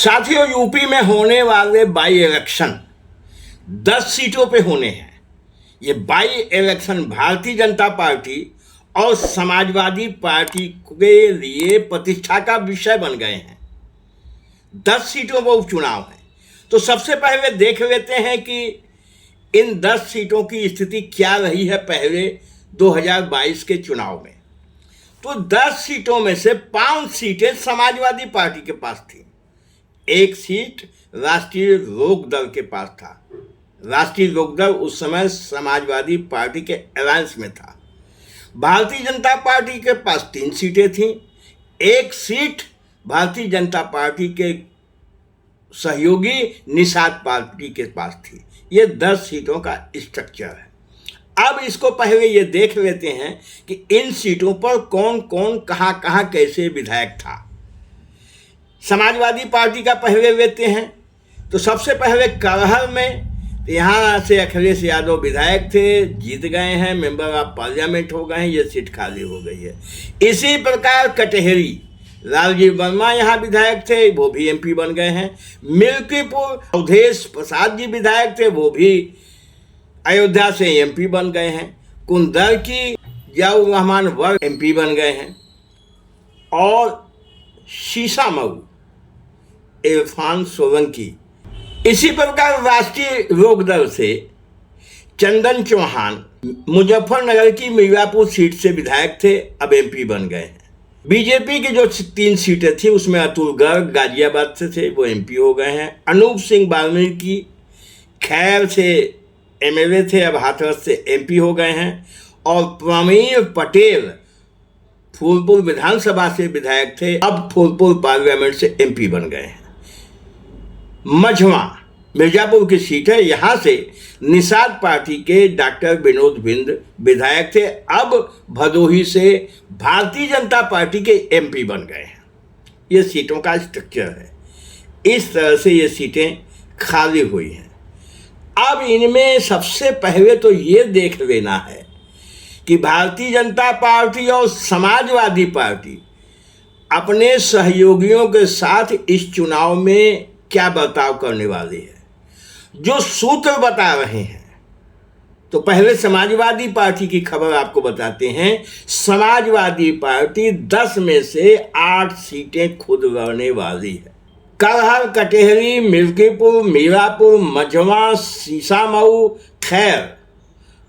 साथियों, यूपी में होने वाले बाई इलेक्शन 10 सीटों पे होने हैं। ये by election Bharatiya Janata party और समाजवादी पार्टी के लिए प्रतिष्ठा का विषय बन गए हैं। 10 सीटों पर उपचुनाव है। तो सबसे पहले देख लेते हैं कि इन 10 सीटों की स्थिति क्या रही है पहले 2022 के चुनाव में। तो 10 सीटों में से 5 सीटें समाजवादी पार्टी के पास थी। एक सीट राष्ट्रीय लोकदल के पास था। राष्ट्रीय लोकदल उस समय समाजवादी पार्टी के अलायंस में था। भारतीय जनता पार्टी के पास 3 सीटें थीं। एक सीट भारतीय जनता पार्टी के सहयोगी निषाद पार्टी के पास थी। ये 10 सीटों का स्ट्रक्चर है। अब इसको पहले ये देख लेते हैं कि इन सीटों पर कौन कौन कहाँ कहाँ कैसे विधायक था। समाजवादी पार्टी का पहले लेते हैं। तो सबसे पहले करहल में यहाँ से अखिलेश यादव विधायक थे, जीत गए हैं, मेंबर ऑफ पार्लियामेंट हो गए हैं, ये सीट खाली हो गई है। इसी प्रकार कटहरी राजीव वर्मा यहाँ विधायक थे, वो भी एमपी बन गए हैं। मिल्कीपुर अवधेश प्रसाद जी विधायक थे, वो भी अयोध्या से एमपी बन गए हैं। कुंदर की जियाउर रहमान वर्ग एमपी बन गए हैं। और शीशामऊ इरफान सोलंकी। इसी प्रकार राष्ट्रीय लोकदल से चंदन चौहान मुजफ्फरनगर की मीरापुर सीट से विधायक थे, अब एमपी बन गए हैं। बीजेपी की जो 3 सीटें थी उसमें अतुल गर्ग गाजियाबाद से थे, वो एमपी हो गए हैं। अनूप सिंह वाल्मीकि खैर से एमएलए थे, अब हाथरस से एमपी हो गए हैं। और प्रवीण पटेल फूलपुर विधानसभा से विधायक थे, अब फूलपुर पार्लियामेंट से एमपी बन गए हैं। मझवा मिर्जापुर की सीट है, यहाँ से निषाद पार्टी के डॉक्टर विनोद बिंद विधायक थे, अब भदोही से भारतीय जनता पार्टी के एमपी बन गए हैं। ये सीटों का स्ट्रक्चर है। इस तरह से ये सीटें खाली हुई हैं। अब इनमें सबसे पहले तो ये देख लेना है कि भारतीय जनता पार्टी और समाजवादी पार्टी अपने सहयोगियों के साथ इस चुनाव में क्या बर्ताव करने वाली है, जो सूत्र बता रहे हैं। तो पहले समाजवादी पार्टी की खबर आपको बताते हैं। समाजवादी पार्टी 10 में से 8 सीटें खुद लड़ने वाली है। करहल, कटहरी, मिल्कीपुर, मीरापुर, मझवा, शीशामऊ, खैर,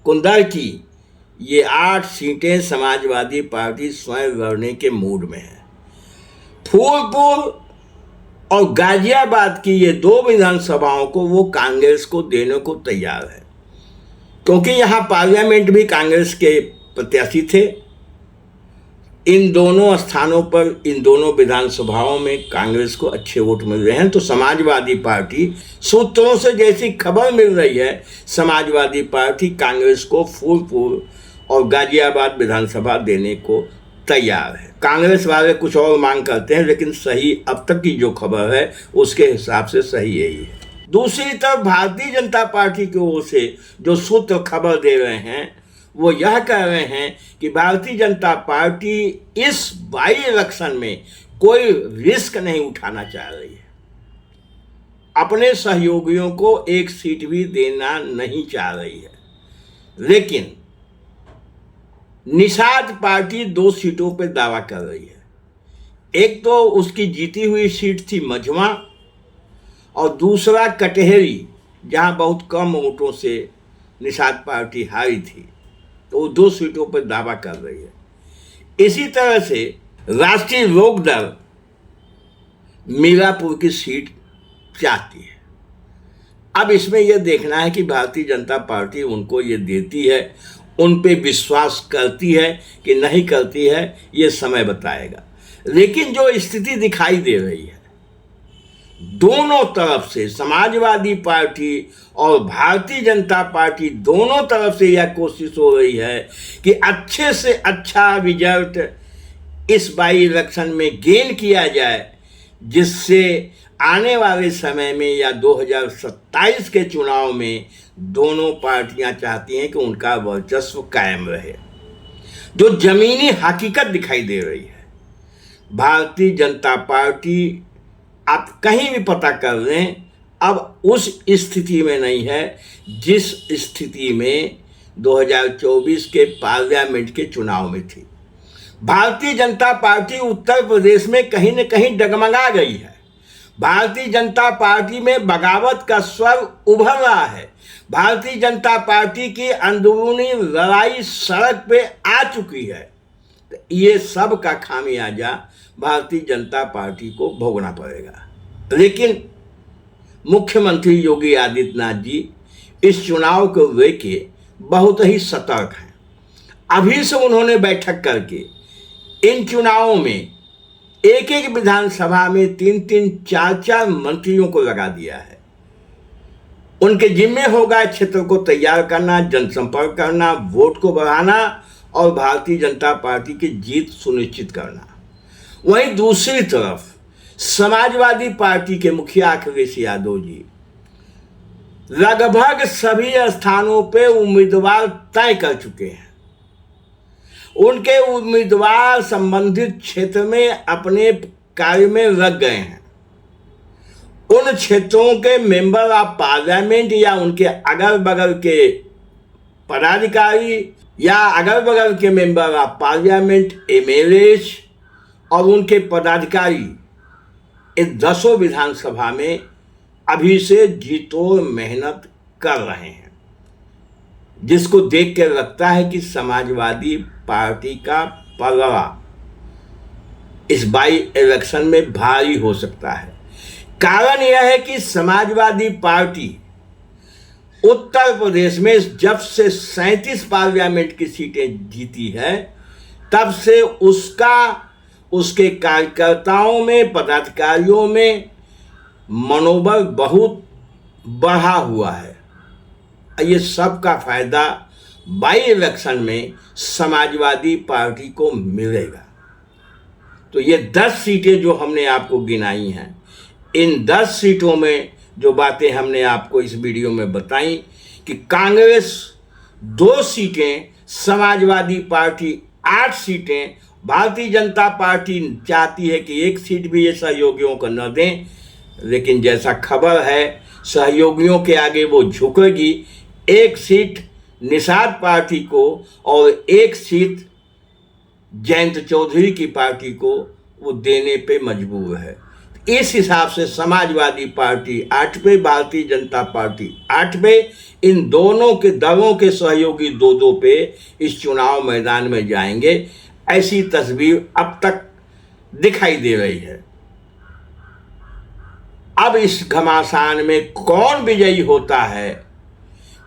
कुंदर की, ये 8 सीटें समाजवादी पार्टी स्वयं लड़ने के मूड में है। फूलपुर और गाजियाबाद की ये 2 विधानसभाओं को वो कांग्रेस को देने को तैयार है, क्योंकि यहाँ पार्लियामेंट भी कांग्रेस के प्रत्याशी थे। इन दोनों स्थानों पर, इन दोनों विधानसभाओं में कांग्रेस को अच्छे वोट मिल रहे हैं। तो समाजवादी पार्टी, सूत्रों से जैसी खबर मिल रही है, समाजवादी पार्टी कांग्रेस को फूलपुर और गाजियाबाद विधानसभा देने को तैयार है। कांग्रेस वाले कुछ और मांग करते हैं, लेकिन सही अब तक की जो खबर है उसके हिसाब से सही यही है। दूसरी तरफ भारतीय जनता पार्टी की ओर से जो सूत्र खबर दे रहे हैं वो यह कह रहे हैं कि भारतीय जनता पार्टी इस बाई इलेक्शन में कोई रिस्क नहीं उठाना चाह रही है। अपने सहयोगियों को एक सीट भी देना नहीं चाह रही है। लेकिन निषाद पार्टी 2 सीटों पर दावा कर रही है। एक तो उसकी जीती हुई सीट थी मझवा, और दूसरा कटहरी, जहां बहुत कम वोटों से निषाद पार्टी हारी थी। तो वो 2 सीटों पर दावा कर रही है। इसी तरह से राष्ट्रीय लोकदल मीरापुर की सीट चाहती है। अब इसमें यह देखना है कि भारतीय जनता पार्टी उनको ये देती है, उन पे विश्वास करती है कि नहीं करती है, ये समय बताएगा। लेकिन जो स्थिति दिखाई दे रही है, दोनों तरफ से समाजवादी पार्टी और भारतीय जनता पार्टी दोनों तरफ से यह कोशिश हो रही है कि अच्छे से अच्छा रिजल्ट इस बाई इलेक्शन में गेन किया जाए, जिससे आने वाले समय में या 2027 के चुनाव में दोनों पार्टियां चाहती हैं कि उनका वर्चस्व कायम रहे। जो जमीनी हकीकत दिखाई दे रही है, भारतीय जनता पार्टी आप कहीं भी पता कर लें, अब उस स्थिति में नहीं है जिस स्थिति में 2024 के पार्लियामेंट के चुनाव में थी। भारतीय जनता पार्टी उत्तर प्रदेश में कहीं न कहीं डगमगा गई है। भारतीय जनता पार्टी में बगावत का स्वर उभर रहा है। भारतीय जनता पार्टी की अंदरूनी लड़ाई सड़क पे आ चुकी है। तो ये सब का खामियाजा भारतीय जनता पार्टी को भोगना पड़ेगा। लेकिन मुख्यमंत्री योगी आदित्यनाथ जी इस चुनाव को लेके बहुत ही सतर्क हैं। अभी से उन्होंने बैठक करके इन चुनावों में एक एक विधानसभा में 3-3, 4-4 मंत्रियों को लगा दिया है। उनके जिम्मे होगा क्षेत्र को तैयार करना, जनसंपर्क करना, वोट को बढ़ाना और भारतीय जनता पार्टी की जीत सुनिश्चित करना। वहीं दूसरी तरफ समाजवादी पार्टी के मुखिया अखिलेश यादव जी लगभग सभी स्थानों पे उम्मीदवार तय कर चुके हैं। उनके उम्मीदवार संबंधित क्षेत्र में अपने कार्य में लग गए हैं। उन क्षेत्रों के मेंबर ऑफ पार्लियामेंट या उनके अगल बगल के पदाधिकारी या अगल बगल के मेंबर ऑफ पार्लियामेंट एमएलएज और उनके पदाधिकारी इस 10 विधानसभा में अभी से जीतोड़ मेहनत कर रहे हैं, जिसको देख कर लगता है कि समाजवादी पार्टी का पलड़ा इस बाई इलेक्शन में भारी हो सकता है। कारण यह है कि समाजवादी पार्टी उत्तर प्रदेश में जब से 37 पार्लियामेंट की सीटें जीती है तब से उसके कार्यकर्ताओं में, पदाधिकारियों में मनोबल बहुत बढ़ा हुआ है। ये सब का फायदा बाई इलेक्शन में समाजवादी पार्टी को मिलेगा। तो ये 10 सीटें जो हमने आपको गिनाई हैं, इन 10 सीटों में जो बातें हमने आपको इस वीडियो में बताई कि कांग्रेस 2 सीटें, समाजवादी पार्टी 8 सीटें, भारतीय जनता पार्टी चाहती है कि 1 सीट भी ये सहयोगियों को न दें, लेकिन जैसा खबर है सहयोगियों के आगे वो झुकेगी। 1 सीट निषाद पार्टी को और 1 सीट जयंत चौधरी की पार्टी को वो देने पे मजबूर है। इस हिसाब से समाजवादी पार्टी 8 पे, भारतीय जनता पार्टी 8 पे, इन दोनों के दलों के सहयोगी 2-2 पे इस चुनाव मैदान में जाएंगे। ऐसी तस्वीर अब तक दिखाई दे रही है। अब इस घमासान में कौन विजयी होता है,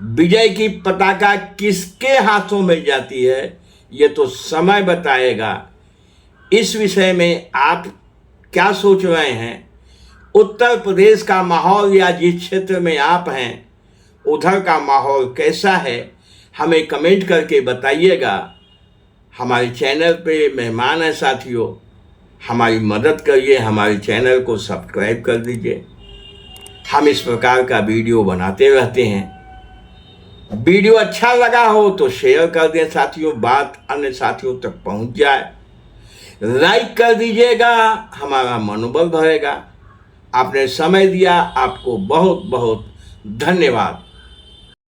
विजय की पताका किसके हाथों में जाती है, ये तो समय बताएगा। इस विषय में आप क्या सोच रहे हैं? उत्तर प्रदेश का माहौल या जिस क्षेत्र में आप हैं उधर का माहौल कैसा है, हमें कमेंट करके बताइएगा। हमारे चैनल पे मेहमान हैं साथियों, हमारी मदद करिए, हमारे चैनल को सब्सक्राइब कर दीजिए। हम इस प्रकार का वीडियो बनाते रहते हैं। वीडियो अच्छा लगा हो तो शेयर कर दें साथियों, बात अन्य साथियों तक पहुंच जाए। लाइक कर दीजिएगा, हमारा मनोबल बढ़ेगा। आपने समय दिया, आपको बहुत बहुत धन्यवाद।